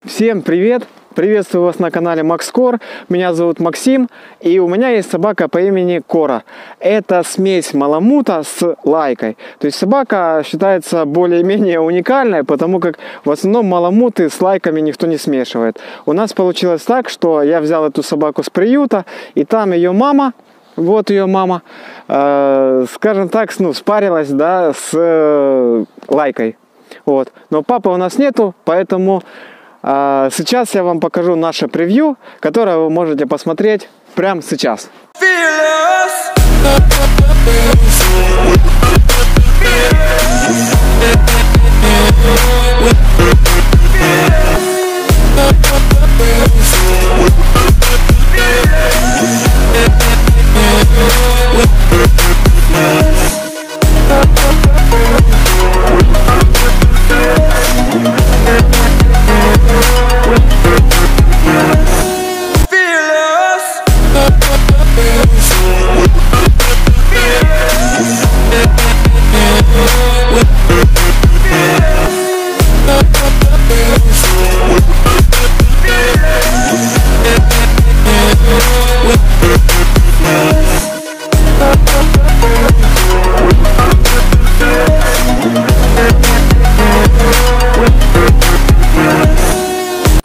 Всем привет! Приветствую вас на канале Макскор. Меня зовут Максим, и у меня есть собака по имени Кора. Это смесь маламута с лайкой. То есть собака считается более-менее уникальной, потому как в основном маламуты с лайками никто не смешивает. У нас получилось так, что я взял эту собаку с приюта, и там ее мама, вот ее мама, скажем так, спарилась, да, с лайкой. Вот. Но папы у нас нету, поэтому сейчас я вам покажу наше превью, которое вы можете посмотреть прямо сейчас.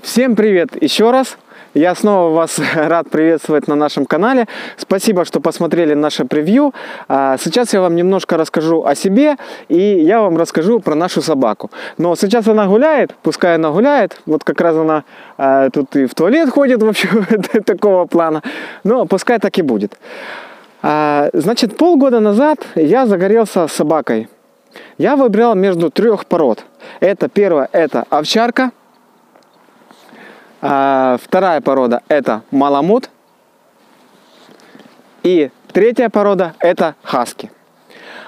Всем привет еще раз! Я снова вас рад приветствовать на нашем канале. Спасибо, что посмотрели наше превью. Сейчас я вам немножко расскажу о себе, и я вам расскажу про нашу собаку. Но сейчас она гуляет, пускай она гуляет. Вот как раз она тут и в туалет ходит, в общем, такого плана. Но пускай так и будет. Значит, полгода назад я загорелся собакой. Я выбирал между 3 пород. Это первая, это овчарка. Вторая порода это маламут. И третья порода это хаски.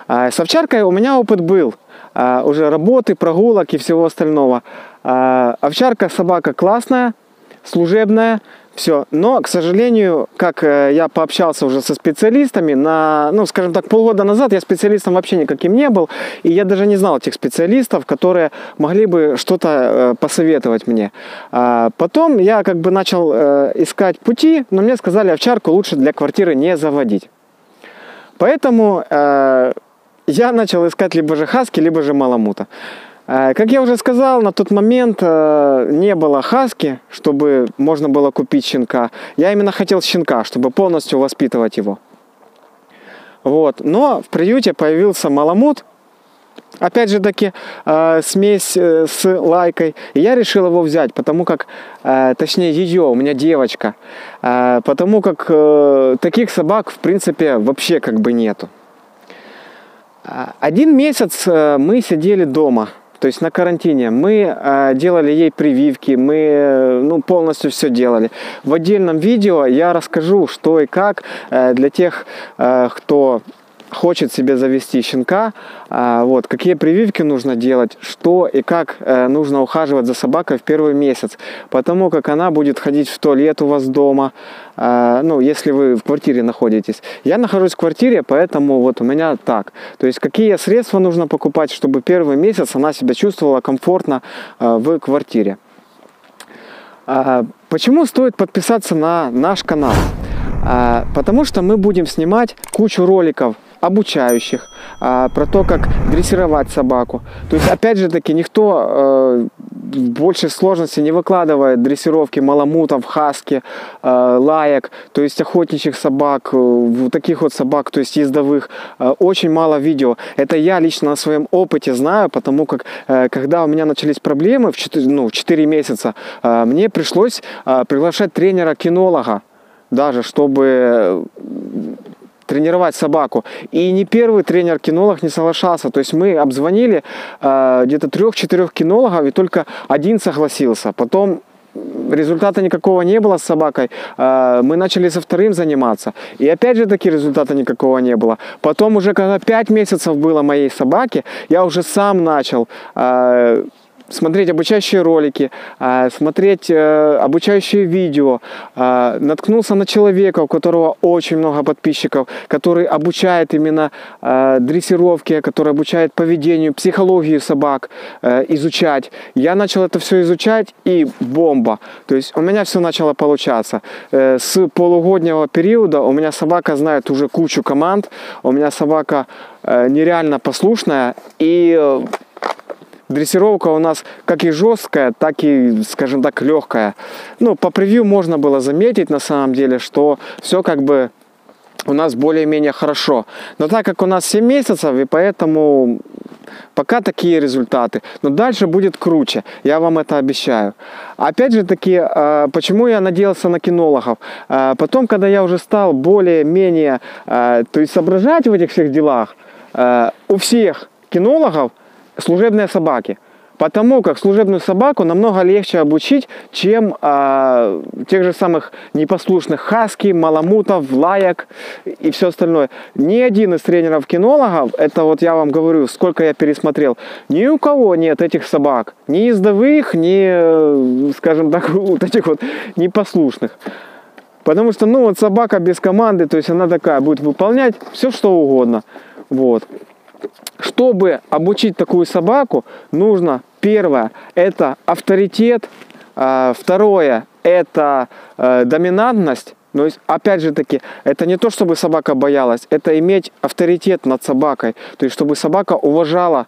С овчаркой у меня опыт был. Уже работы, прогулок и всего остального. Овчарка собака классная, служебная. Все. Но, к сожалению, как я пообщался уже со специалистами, скажем так, полгода назад я специалистом вообще никаким не был, и я даже не знал тех специалистов, которые могли бы что-то посоветовать мне. Потом я начал искать пути, но мне сказали, овчарку лучше для квартиры не заводить. Поэтому я начал искать либо же хаски, либо же маламута. Как я уже сказал, на тот момент не было хаски, чтобы можно было купить щенка. Я именно хотел щенка, чтобы полностью воспитывать его. Вот. Но в приюте появился маламут. Опять же таки, смесь с лайкой. И я решил его взять, потому как, точнее ее, у меня девочка. Потому как таких собак, в принципе, вообще нету. 1 месяц мы сидели дома. То есть на карантине. Мы делали ей прививки, мы полностью все делали. В отдельном видео я расскажу, что и как для тех, кто хочет себе завести щенка, какие прививки нужно делать, что и как нужно ухаживать за собакой в первый месяц. Потому как она будет ходить в туалет у вас дома, если вы в квартире находитесь. Я нахожусь в квартире, поэтому вот у меня так. То есть какие средства нужно покупать, чтобы первый месяц она себя чувствовала комфортно в квартире. Почему стоит подписаться на наш канал? Потому что мы будем снимать кучу роликов обучающих, про то, как дрессировать собаку. То есть, опять же таки, никто больше сложности не выкладывает дрессировки маламутов, хаски, лаек, то есть охотничьих собак, таких вот собак, то есть ездовых. Очень мало видео. Это я лично на своем опыте знаю, потому как, когда у меня начались проблемы в 4 месяца, мне пришлось приглашать тренера-кинолога, даже чтобы тренировать собаку. И ни первый тренер-кинолог не соглашался. То есть мы обзвонили где-то 3-4 кинологов, и только один согласился. Потом результата никакого не было с собакой. Мы начали со вторым заниматься. И опять же таки результата никакого не было. Потом уже когда 5 месяцев было моей собаке, я уже сам начал смотреть обучающие ролики, смотреть обучающие видео. Наткнулся на человека, у которого очень много подписчиков, который обучает именно дрессировке, который обучает поведению, психологию собак изучать. Я начал это все изучать, и бомба. То есть у меня все начало получаться. С полугоднего периода у меня собака знает уже кучу команд, у меня собака нереально послушная, и дрессировка у нас как и жесткая, так и, скажем так, легкая. Ну, по превью можно было заметить, на самом деле, что все как бы у нас более-менее хорошо. Но так как у нас 7 месяцев, и поэтому пока такие результаты. Но дальше будет круче, я вам это обещаю. Опять же таки, почему я надеялся на кинологов? Потом, когда я уже стал более-менее, то есть соображать в этих всех делах, у всех кинологов служебные собаки. Потому как служебную собаку намного легче обучить, чем тех же самых непослушных хаски, маламутов, лаек и все остальное. Ни один из тренеров-кинологов, это вот я вам говорю, сколько я пересмотрел, ни у кого нет этих собак. Ни ездовых, ни, скажем так, вот этих вот непослушных. Потому что, ну, вот собака без команды, то есть она такая будет выполнять все, что угодно. Вот. Чтобы обучить такую собаку, нужно, первое, это авторитет, второе, это доминантность. То есть, опять же таки, это не то, чтобы собака боялась, это иметь авторитет над собакой. То есть, чтобы собака уважала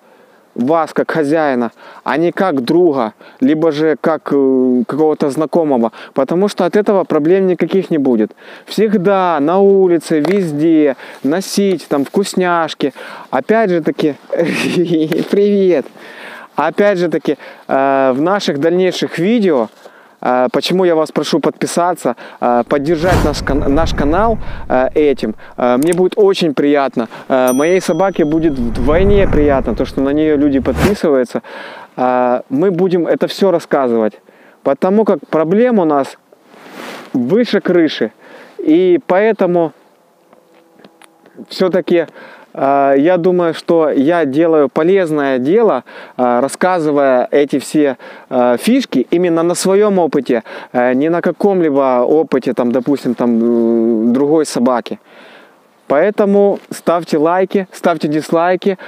вас как хозяина, а не как друга, либо же как какого-то знакомого, потому что от этого проблем никаких не будет. Всегда на улице, везде носить там вкусняшки. Опять же таки, привет! Опять же таки, в наших дальнейших видео, почему я вас прошу подписаться, поддержать наш канал этим. Мне будет очень приятно. Моей собаке будет вдвойне приятно, то, что на нее люди подписываются. Мы будем это все рассказывать. Потому как проблем у нас выше крыши. И поэтому все-таки я думаю, что я делаю полезное дело, рассказывая эти все фишки именно на своем опыте, не на каком-либо опыте, там, допустим, там, другой собаки. Поэтому ставьте лайки, ставьте дизлайки,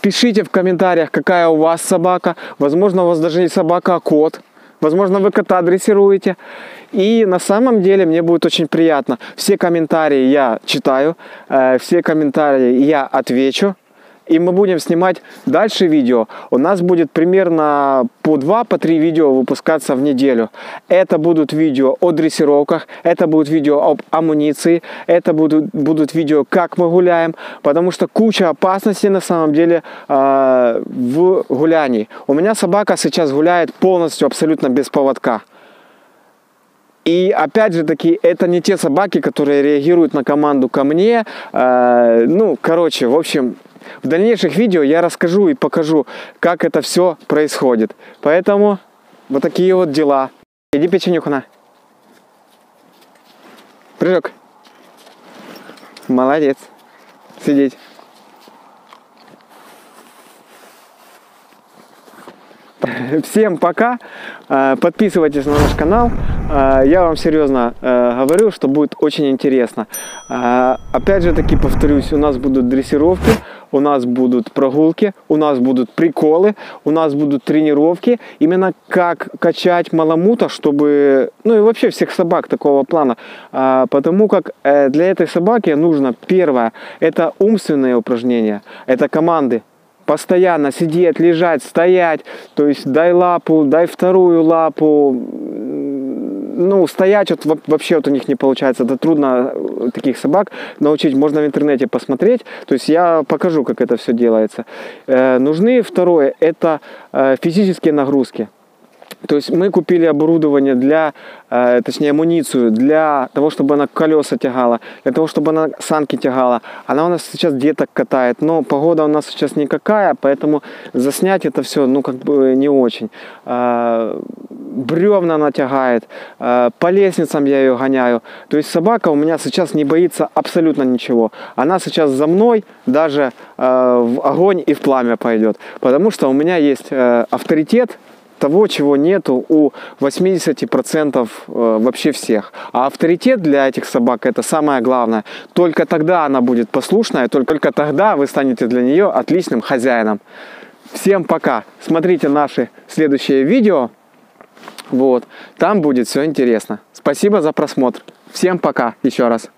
пишите в комментариях, какая у вас собака. Возможно, у вас даже не собака, а кот. Возможно, вы кота дрессируете. И на самом деле мне будет очень приятно. Все комментарии я читаю, все комментарии я отвечу. И мы будем снимать дальше видео. У нас будет примерно по 2-3 видео выпускаться в неделю. Это будут видео о дрессировках, это будут видео об амуниции, это будут видео, как мы гуляем. Потому что куча опасностей на самом деле в гулянии. У меня собака сейчас гуляет полностью, абсолютно без поводка. И опять же таки, это не те собаки, которые реагируют на команду ко мне. Ну, короче, в общем, в дальнейших видео я расскажу и покажу, как это все происходит. Поэтому вот такие вот дела. Иди печенюху на. Прыжок. Молодец. Сидеть. Всем пока. Подписывайтесь на наш канал. Я вам серьезно говорю, что будет очень интересно. Опять же таки повторюсь, у нас будут дрессировки, у нас будут прогулки, у нас будут приколы, у нас будут тренировки. Именно как качать маламута, чтобы... Ну и вообще всех собак такого плана. Потому как для этой собаки нужно, первое, это умственные упражнения, это команды. Постоянно сидеть, лежать, стоять, то есть дай лапу, дай вторую лапу. Ну, стоять вот, вообще вот у них не получается. Это трудно таких собак научить. Можно в интернете посмотреть. То есть я покажу, как это все делается. Нужны, второе, это физические нагрузки. То есть мы купили оборудование для, точнее амуницию для того, чтобы она колеса тягала, для того, чтобы она санки тягала. Она у нас сейчас деток катает, но погода у нас сейчас никакая, поэтому заснять это все, ну, как бы не очень. Бревна она тягает, по лестницам я ее гоняю. То есть собака у меня сейчас не боится абсолютно ничего. Она сейчас за мной даже в огонь и в пламя пойдет, потому что у меня есть авторитет, того, чего нету у 80% вообще всех. А авторитет для этих собак — это самое главное. Только тогда она будет послушная, только тогда вы станете для нее отличным хозяином. Всем пока! Смотрите наши следующие видео. Вот. Там будет все интересно. Спасибо за просмотр. Всем пока еще раз.